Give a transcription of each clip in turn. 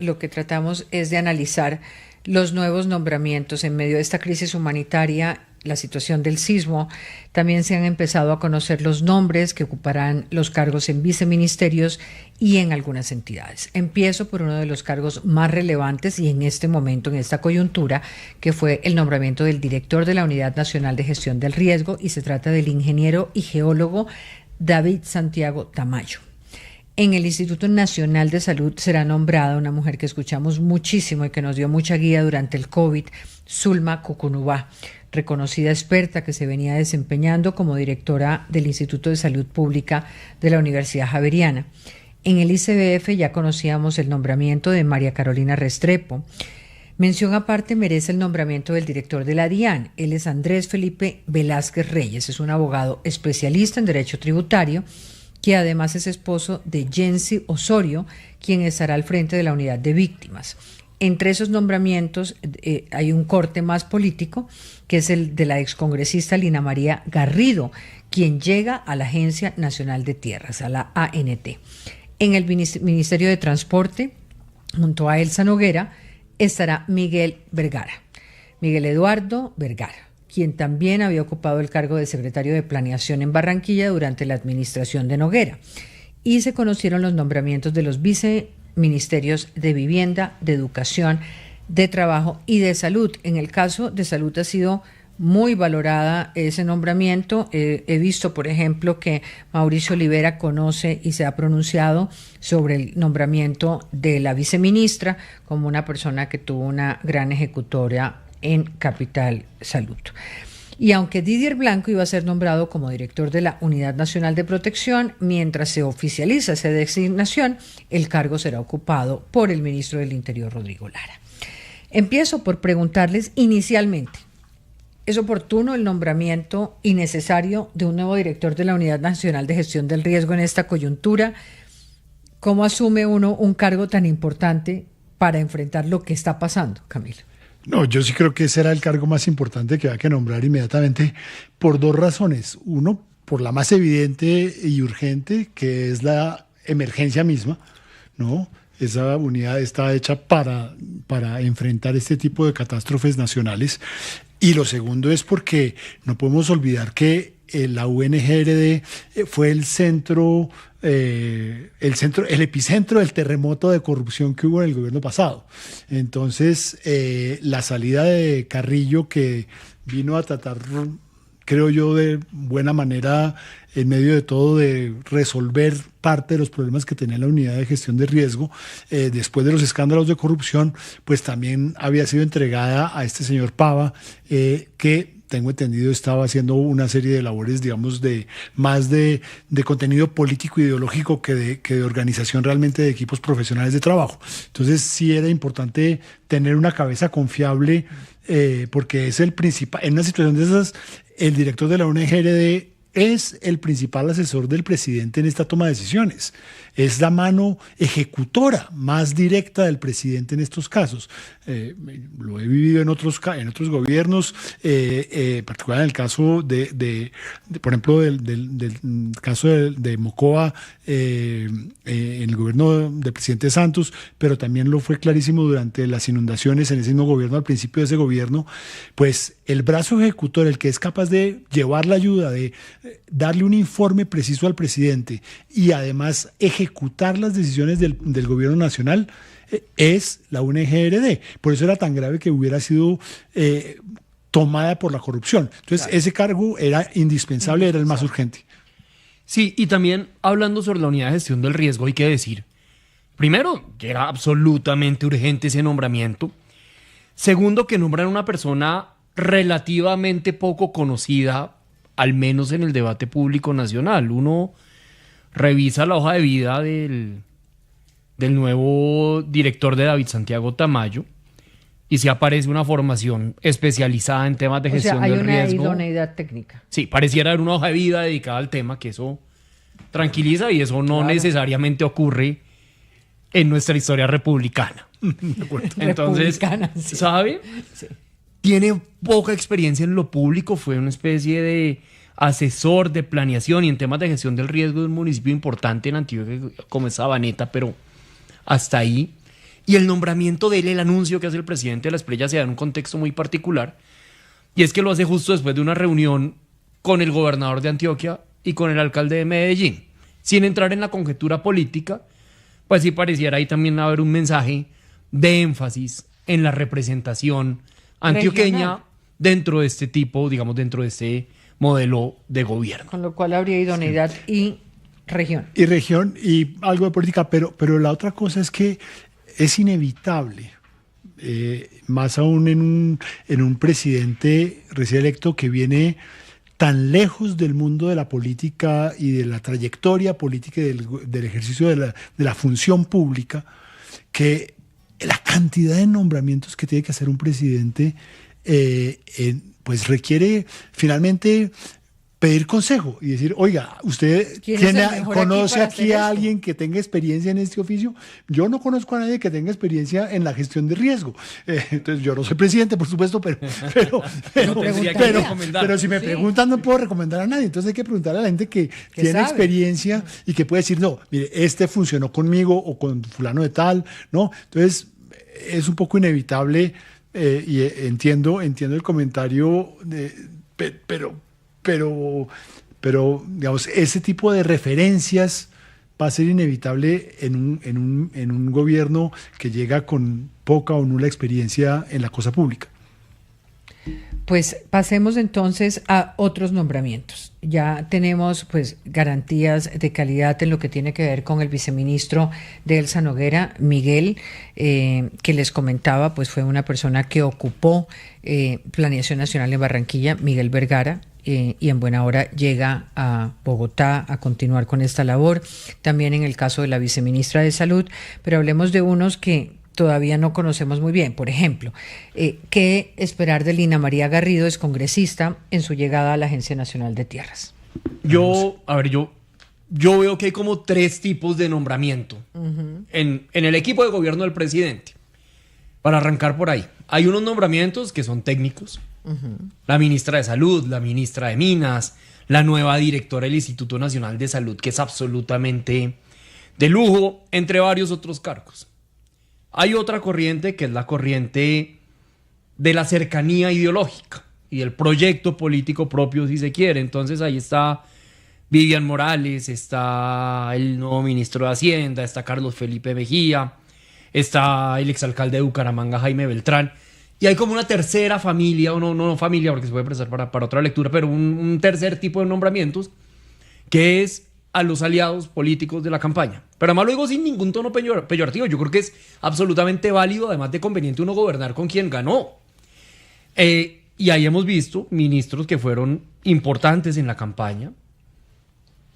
Lo que tratamos es de analizar los nuevos nombramientos en medio de esta crisis humanitaria, la situación del sismo. También se han empezado a conocer los nombres que ocuparán los cargos en viceministerios y en algunas entidades. Empiezo por uno de los cargos más relevantes y en este momento, en esta coyuntura, que fue el nombramiento del director de la Unidad Nacional de Gestión del Riesgo, y se trata del ingeniero y geólogo David Santiago Tamayo. En el Instituto Nacional de Salud será nombrada una mujer que escuchamos muchísimo y que nos dio mucha guía durante el COVID, Zulma Cucunubá, reconocida experta que se venía desempeñando como directora del Instituto de Salud Pública de la Universidad Javeriana. En el ICBF ya conocíamos el nombramiento de María Carolina Restrepo. Mención aparte merece el nombramiento del director de la DIAN. Él es Andrés Felipe Velázquez Reyes, es un abogado especialista en derecho tributario, que además es esposo de Jensi Osorio, quien estará al frente de la unidad de víctimas. Entre esos nombramientos hay un corte más político, que es el de la excongresista Lina María Garrido, quien llega a la Agencia Nacional de Tierras, a la ANT. En el Ministerio de Transporte, junto a Elsa Noguera, estará Miguel Vergara, Miguel Eduardo Vergara, quien también había ocupado el cargo de secretario de Planeación en Barranquilla durante la administración de Noguera. Y se conocieron los nombramientos de los viceministerios de Vivienda, de Educación, de Trabajo y de Salud. En el caso de Salud ha sido muy valorada ese nombramiento. He visto, por ejemplo, que Mauricio Olivera conoce y se ha pronunciado sobre el nombramiento de la viceministra como una persona que tuvo una gran ejecutoria en Capital Salud. Y aunque Didier Blanco iba a ser nombrado como director de la Unidad Nacional de Protección, mientras se oficializa esa designación, el cargo será ocupado por el ministro del Interior, Rodrigo Lara. Empiezo por preguntarles inicialmente, ¿es oportuno el nombramiento y necesario de un nuevo director de la Unidad Nacional de Gestión del Riesgo en esta coyuntura? ¿Cómo asume uno un cargo tan importante para enfrentar lo que está pasando, Camilo? No, yo sí creo que ese era el cargo más importante que había que nombrar inmediatamente por dos razones. Uno, por la más evidente y urgente, que es la emergencia misma, ¿no? Esa unidad está hecha para enfrentar este tipo de catástrofes nacionales. Y lo segundo es porque no podemos olvidar que la UNGRD fue el epicentro del terremoto de corrupción que hubo en el gobierno pasado. Entonces, la salida de Carrillo, que vino a tratar, creo yo, de buena manera, en medio de todo, de resolver parte de los problemas que tenía la unidad de gestión de riesgo, después de los escándalos de corrupción, pues también había sido entregada a este señor Pava, que tengo entendido estaba haciendo una serie de labores, digamos, de contenido político e ideológico que de organización realmente de equipos profesionales de trabajo. Entonces sí era importante tener una cabeza confiable, porque es el principal, en una situación de esas, el director de la UNGRD es el principal asesor del presidente en esta toma de decisiones. Es la mano ejecutora más directa del presidente en estos casos. Lo he vivido en otros gobiernos, particular en el caso por ejemplo, del caso de Mocoa, en el gobierno del presidente Santos, pero también lo fue clarísimo durante las inundaciones en ese mismo gobierno, al principio de ese gobierno. Pues el brazo ejecutor, el que es capaz de llevar la ayuda, de darle un informe preciso al presidente y además ejecutar las decisiones del gobierno nacional, es la UNGRD. Por eso era tan grave que hubiera sido tomada por la corrupción. Entonces, claro, ese cargo era indispensable, era el más urgente. Sí, y también hablando sobre la unidad de gestión del riesgo, hay que decir, primero, que era absolutamente urgente ese nombramiento. Segundo, que nombran a una persona relativamente poco conocida, al menos en el debate público nacional. Uno revisa la hoja de vida del nuevo director de David Santiago Tamayo y se aparece una formación especializada en temas de gestión del riesgo. O sea, hay una idoneidad técnica. Sí, pareciera haber una hoja de vida dedicada al tema, que eso tranquiliza y eso no necesariamente ocurre en nuestra historia republicana. Entonces, sí. ¿Sabe? Sí. Tiene poca experiencia en lo público, fue una especie de asesor de planeación y en temas de gestión del riesgo de un municipio importante en Antioquia como es Sabaneta, pero hasta ahí. Y el nombramiento de él, el anuncio que hace el presidente de la Espriella, se da en un contexto muy particular. Y es que lo hace justo después de una reunión con el gobernador de Antioquia y con el alcalde de Medellín. Sin entrar en la conjetura política, pues sí pareciera ahí también haber un mensaje de énfasis en la representación antioqueña regional dentro de este tipo, digamos, dentro de este modelo de gobierno. Con lo cual habría idoneidad y región. Y región y algo de política, pero la otra cosa es que es inevitable, más aún en un presidente recién electo que viene tan lejos del mundo de la política y de la trayectoria política y del ejercicio de la función pública, que la cantidad de nombramientos que tiene que hacer un presidente pues requiere finalmente pedir consejo y decir, oiga, ¿usted conoce aquí a alguien que tenga experiencia en este oficio? Yo no conozco a nadie que tenga experiencia en la gestión de riesgo. Entonces, yo no soy presidente, por supuesto, pero si me preguntan, no puedo recomendar a nadie. Entonces hay que preguntar a la gente que tiene sabe experiencia y que puede decir, no, mire, este funcionó conmigo o con fulano de tal, ¿no? Entonces, es un poco inevitable y entiendo el comentario, pero digamos, ese tipo de referencias va a ser inevitable en un gobierno que llega con poca o nula experiencia en la cosa pública. Pues pasemos entonces a otros nombramientos. Ya tenemos pues garantías de calidad en lo que tiene que ver con el viceministro de Elsa Noguera, Miguel, que les comentaba, pues fue una persona que ocupó Planeación Nacional en Barranquilla, Miguel Vergara, y en buena hora llega a Bogotá a continuar con esta labor. También en el caso de la viceministra de Salud, pero hablemos de unos que todavía no conocemos muy bien. Por ejemplo, ¿qué esperar de Lina María Garrido, es congresista, en su llegada a la Agencia Nacional de Tierras? Yo veo que hay como 3 tipos de nombramiento en el equipo de gobierno del presidente. Para arrancar por ahí, hay unos nombramientos que son técnicos. La ministra de Salud, la ministra de Minas, la nueva directora del Instituto Nacional de Salud, que es absolutamente de lujo, entre varios otros cargos. Hay otra corriente que es la corriente de la cercanía ideológica y del proyecto político propio, si se quiere. Entonces ahí está Vivian Morales, está el nuevo ministro de Hacienda, está Carlos Felipe Mejía, está el exalcalde de Bucaramanga, Jaime Beltrán. Y hay como una tercera familia, o no familia, porque se puede prestar para otra lectura, pero un tercer tipo de nombramientos, que es a los aliados políticos de la campaña. Pero además lo digo sin ningún tono peyorativo. Yo creo que es absolutamente válido, además de conveniente, uno gobernar con quien ganó. Y ahí hemos visto ministros que fueron importantes en la campaña,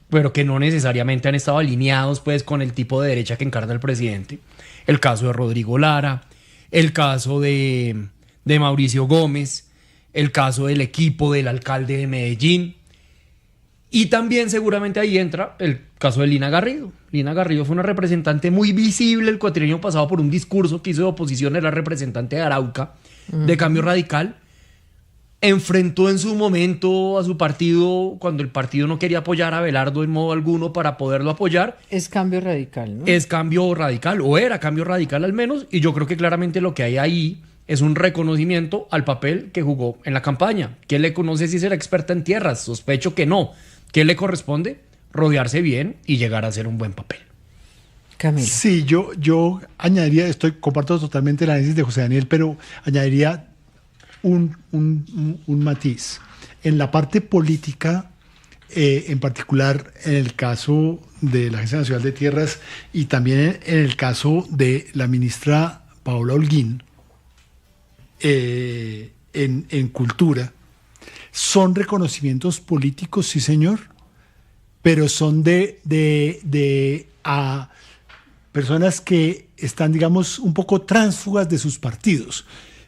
pero que no necesariamente han estado alineados pues con el tipo de derecha que encarna el presidente. El caso de Rodrigo Lara, el caso de Mauricio Gómez, el caso del equipo del alcalde de Medellín. Y también seguramente ahí entra el caso de Lina Garrido. Lina Garrido fue una representante muy visible el cuatrienio pasado por un discurso que hizo de oposición, era representante de Arauca, de Cambio Radical. Enfrentó en su momento a su partido cuando el partido no quería apoyar a Abelardo en modo alguno para poderlo apoyar. Es Cambio Radical, ¿no? Es Cambio Radical, o era Cambio Radical al menos, y yo creo que claramente lo que hay ahí es un reconocimiento al papel que jugó en la campaña. ¿Quién le conoce si será experta en tierras? Sospecho que no. ¿Qué le corresponde? Rodearse bien y llegar a hacer un buen papel. Camilo. Sí, yo añadiría, comparto totalmente el análisis de José Daniel, pero añadiría un matiz. En la parte política, en particular en el caso de la Agencia Nacional de Tierras y también en el caso de la ministra Paola Holguín, en Cultura, son reconocimientos políticos, sí señor, pero son de personas que están, digamos, un poco tránsfugas de sus partidos.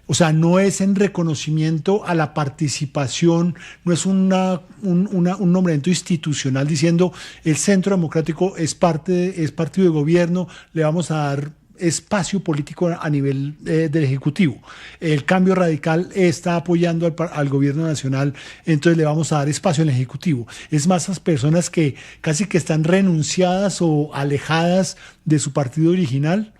O sea, no es en reconocimiento a la participación, no es un nombramiento institucional diciendo el Centro Democrático es partido de gobierno, le vamos a dar espacio político a nivel del Ejecutivo. El Cambio Radical está apoyando al gobierno nacional, entonces le vamos a dar espacio al Ejecutivo. Es más, esas personas que casi que están renunciadas o alejadas de su partido original,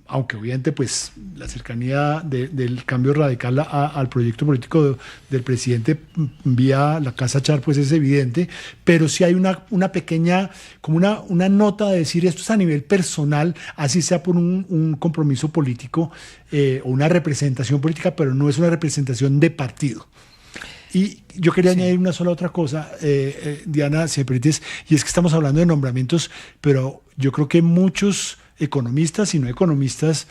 aunque obviamente pues la cercanía del cambio radical al proyecto político del presidente vía la Casa Char pues es evidente, pero sí hay una pequeña, como una nota de decir esto es a nivel personal, así sea por un compromiso político o una representación política, pero no es una representación de partido. Y yo quería añadir una sola otra cosa, Diana, si me permites, y es que estamos hablando de nombramientos, pero yo creo que muchos economistas y no economistas,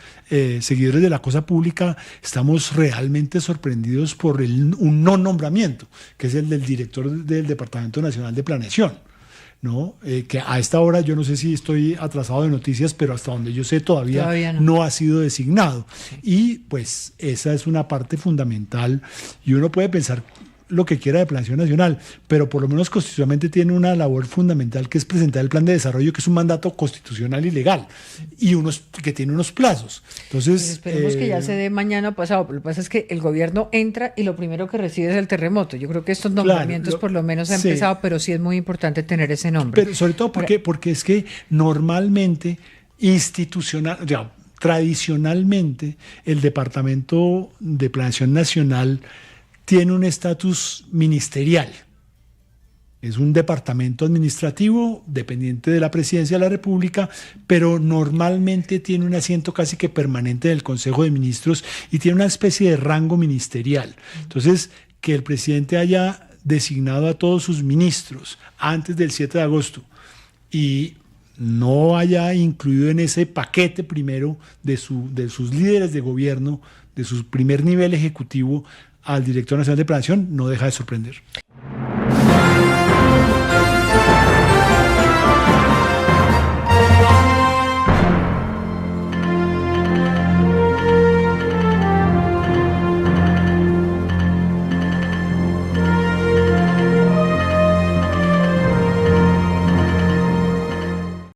seguidores de la cosa pública, estamos realmente sorprendidos por un no nombramiento, que es el del director del Departamento Nacional de Planeación, ¿no? Que a esta hora yo no sé si estoy atrasado de noticias, pero hasta donde yo sé todavía no ha sido designado. Sí. Y pues esa es una parte fundamental y uno puede pensar lo que quiera de Planeación Nacional, pero por lo menos constitucionalmente tiene una labor fundamental que es presentar el plan de desarrollo, que es un mandato constitucional y legal, y que tiene unos plazos. Entonces, pues esperemos que ya se dé mañana o pasado. Lo que pasa es que el gobierno entra y lo primero que recibe es el terremoto. Yo creo que estos nombramientos por lo menos han empezado, pero sí es muy importante tener ese nombre. Pero sobre todo porque es que normalmente, tradicionalmente, el Departamento de Planeación Nacional tiene un estatus ministerial. Es un departamento administrativo dependiente de la Presidencia de la República, pero normalmente tiene un asiento casi que permanente en el Consejo de Ministros y tiene una especie de rango ministerial. Entonces, que el presidente haya designado a todos sus ministros antes del 7 de agosto y no haya incluido en ese paquete primero de sus líderes de gobierno, de su primer nivel ejecutivo, al director nacional de planeación, no deja de sorprender.